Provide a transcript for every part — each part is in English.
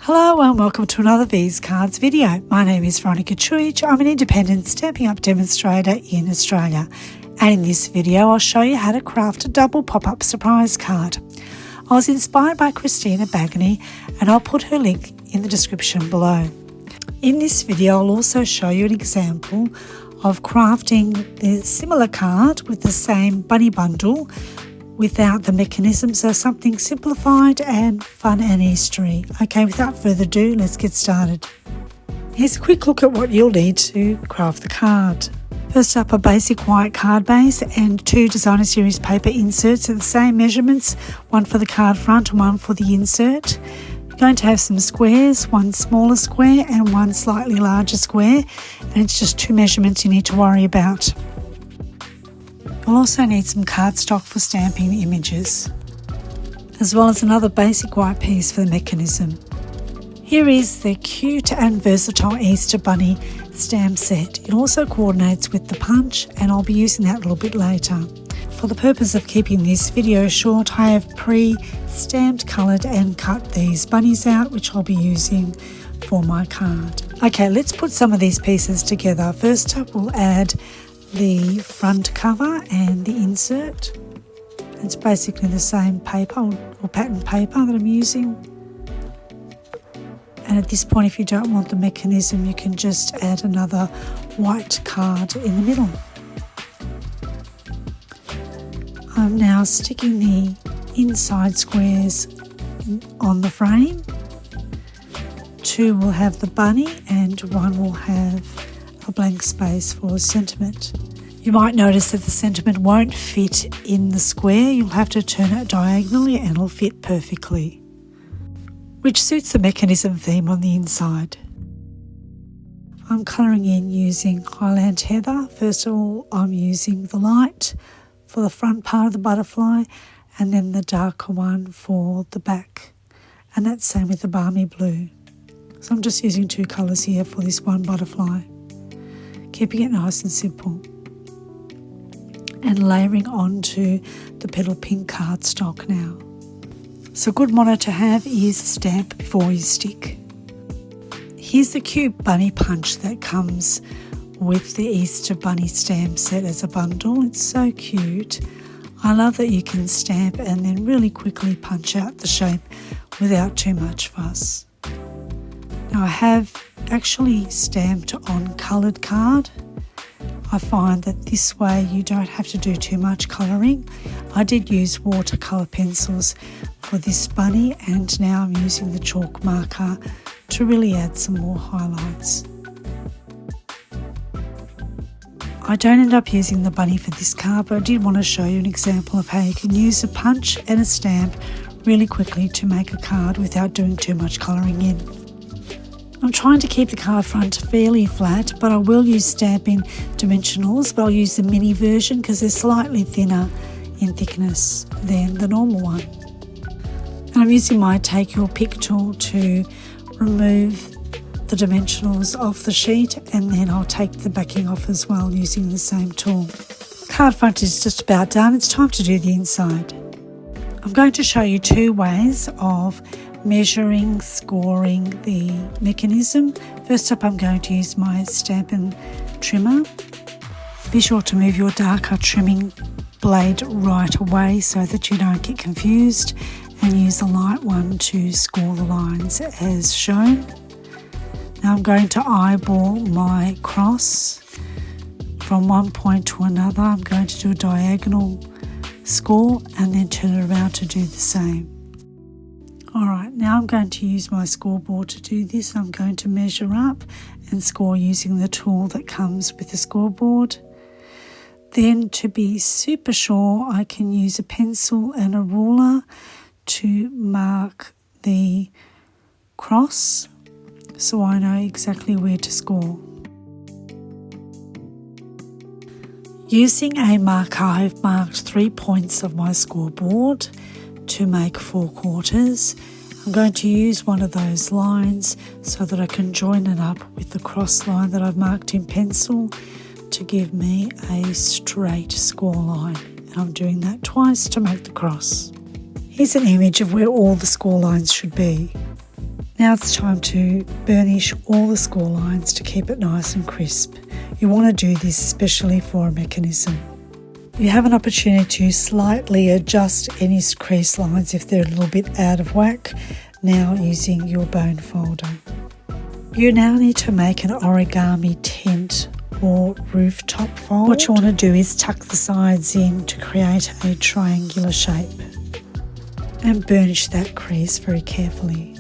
Hello and welcome to another V's Cards video. My name is Veronika Čuić. I'm an independent Stampin' Up demonstrator in Australia. And in this video I'll show you how to craft a double pop-up surprise card. I was inspired by Christina Bagany and I'll put her link in the description below. In this video I'll also show you an example of crafting the similar card with the same bunny bundle without the mechanism, so something simplified and fun and Eastery. Okay, without further ado, let's get started. Here's a quick look at what you'll need to craft the card. First up, a basic white card base and 2 designer series paper inserts at the same measurements, one for the card front and one for the insert. You're going to have some squares, one smaller square and one slightly larger square, and it's just 2 measurements you need to worry about. You'll also need some cardstock for stamping the images, as well as another basic white piece for the mechanism. Here is the cute and versatile Easter Bunny stamp set. It also coordinates with the punch, and I'll be using that a little bit later. For the purpose of keeping this video short, I have pre-stamped, coloured and cut these bunnies out, which I'll be using for my card. Okay, let's put some of these pieces together. First up, we'll add the front cover and the insert. It's basically the same paper or pattern paper that I'm using. And at this point, if you don't want the mechanism, you can just add another white card in the middle. I'm now sticking the inside squares on the frame. 2 will have the bunny and 1 will have a blank space for sentiment. You might notice that the sentiment won't fit in the square. You'll have to turn it diagonally and it'll fit perfectly, which suits the mechanism theme on the inside. I'm colouring in using Highland Heather. First of all, I'm using the light for the front part of the butterfly and then the darker one for the back. And that's same with the Balmy Blue. So I'm just using 2 colours here for this one butterfly, keeping it nice and simple, and layering onto the petal pink cardstock now. So a good motto to have is stamp before you stick. Here's the cute bunny punch that comes with the Easter Bunny stamp set as a bundle. It's so cute. I love that you can stamp and then really quickly punch out the shape without too much fuss. Now I have actually stamped on coloured card. I find that this way you don't have to do too much colouring. I did use watercolour pencils for this bunny and now I'm using the chalk marker to really add some more highlights. I don't end up using the bunny for this card, but I did want to show you an example of how you can use a punch and a stamp really quickly to make a card without doing too much colouring in. I'm trying to keep the card front fairly flat, but I will use stamping dimensionals, but I'll use the mini version because they're slightly thinner in thickness than the normal one. And I'm using my Take Your Pick tool to remove the dimensionals off the sheet, and then I'll take the backing off as well using the same tool. Card front is just about done. It's time to do the inside. I'm going to show you 2 ways of measuring, scoring the mechanism. First up, I'm going to use my Stampin' Trimmer. Be sure to move your darker trimming blade right away so that you don't get confused, and use a light one to score the lines as shown. Now I'm going to eyeball my cross from one point to another. I'm going to do a diagonal score and then turn it around to do the same. Alright, now I'm going to use my scoreboard to do this. I'm going to measure up and score using the tool that comes with the scoreboard. Then, to be super sure, I can use a pencil and a ruler to mark the cross so I know exactly where to score. Using a marker, I've marked 3 points of my scoreboard to make 4 quarters. I'm going to use one of those lines so that I can join it up with the cross line that I've marked in pencil to give me a straight score line. And I'm doing that twice to make the cross. Here's an image of where all the score lines should be. Now it's time to burnish all the score lines to keep it nice and crisp. You want to do this especially for a mechanism. You have an opportunity to slightly adjust any crease lines if they're a little bit out of whack now using your bone folder. You now need to make an origami tent or rooftop fold. What you want to do is tuck the sides in to create a triangular shape and burnish that crease very carefully.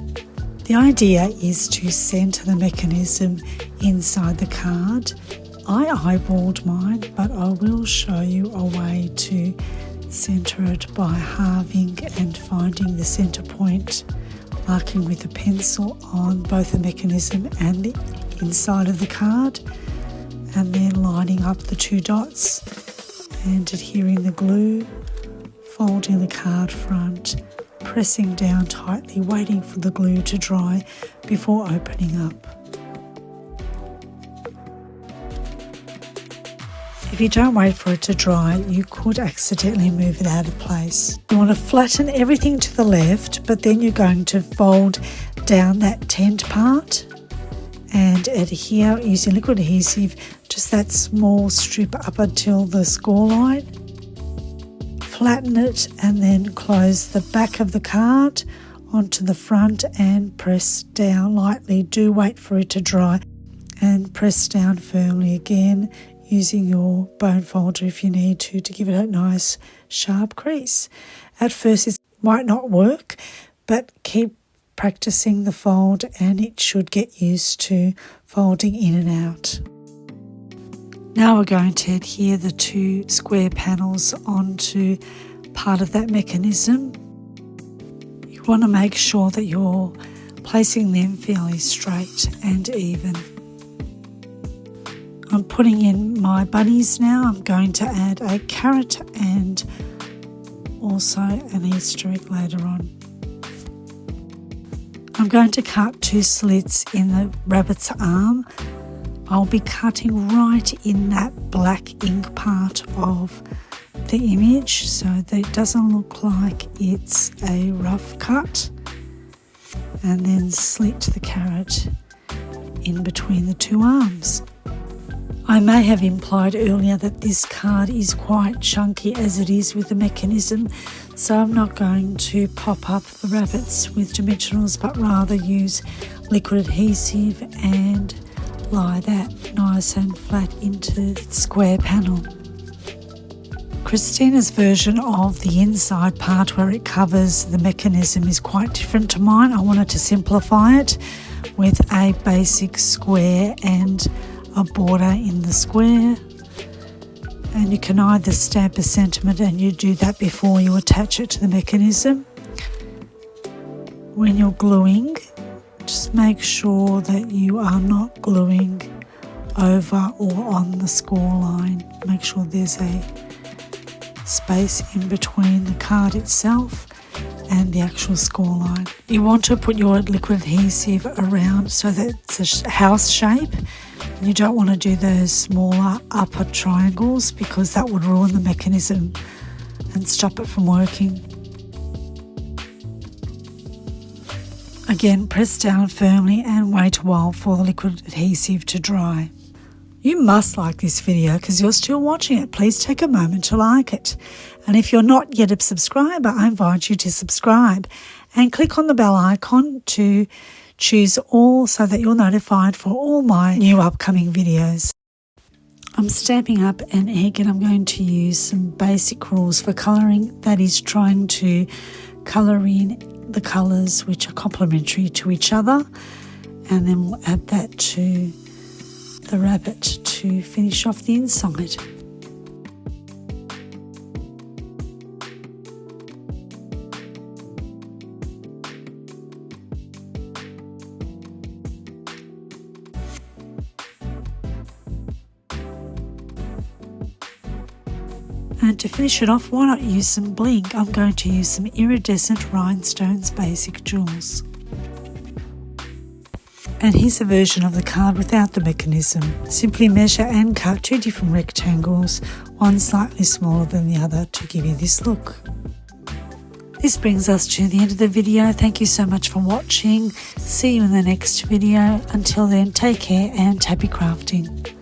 The idea is to centre the mechanism inside the card. I eyeballed mine, but I will show you a way to centre it by halving and finding the centre point, marking with a pencil on both the mechanism and the inside of the card, and then lining up the two dots and adhering the glue, folding the card front, pressing down tightly, waiting for the glue to dry before opening up. If you don't wait for it to dry, you could accidentally move it out of place. You want to flatten everything to the left, but then you're going to fold down that tent part and adhere using liquid adhesive, just that small strip up until the score line. Flatten it and then close the back of the card onto the front and press down lightly. Do wait for it to dry and press down firmly again using your bone folder if you need to give it a nice sharp crease. At first it might not work, but keep practicing the fold and it should get used to folding in and out. Now we're going to adhere the two square panels onto part of that mechanism. You want to make sure that you're placing them fairly straight and even. I'm putting in my bunnies now. I'm going to add a carrot and also an Easter egg later on. I'm going to cut two slits in the rabbit's arm. I'll be cutting right in that black ink part of the image so that it doesn't look like it's a rough cut, and then slit the carrot in between the two arms. I may have implied earlier that this card is quite chunky as it is with the mechanism, so I'm not going to pop up the rabbits with dimensionals, but rather use liquid adhesive and lie that nice and flat into the square panel. Christina's version of the inside part where it covers the mechanism is quite different to mine. I wanted to simplify it with a basic square and a border in the square. And you can either stamp a sentiment, and you do that before you attach it to the mechanism. When you're gluing, just make sure that you are not gluing over or on the score line. Make sure there's a space in between the card itself and the actual score line. You want to put your liquid adhesive around so that it's a house shape. You don't want to do those smaller upper triangles because that would ruin the mechanism and stop it from working. Again, press down firmly and wait a while for the liquid adhesive to dry. You must like this video because you're still watching it. Please take a moment to like it. And if you're not yet a subscriber, I invite you to subscribe and click on the bell icon to choose all so that you're notified for all my new upcoming videos. I'm stamping up an egg and I'm going to use some basic rules for colouring. That is trying to colour in the colours which are complementary to each other, and then we'll add that to the rabbit to finish off the inside. And to finish it off, why not use some bling? I'm going to use some iridescent rhinestones basic jewels. And here's a version of the card without the mechanism. Simply measure and cut two different rectangles, one slightly smaller than the other, to give you this look. This brings us to the end of the video. Thank you so much for watching. See you in the next video. Until then, take care and happy crafting.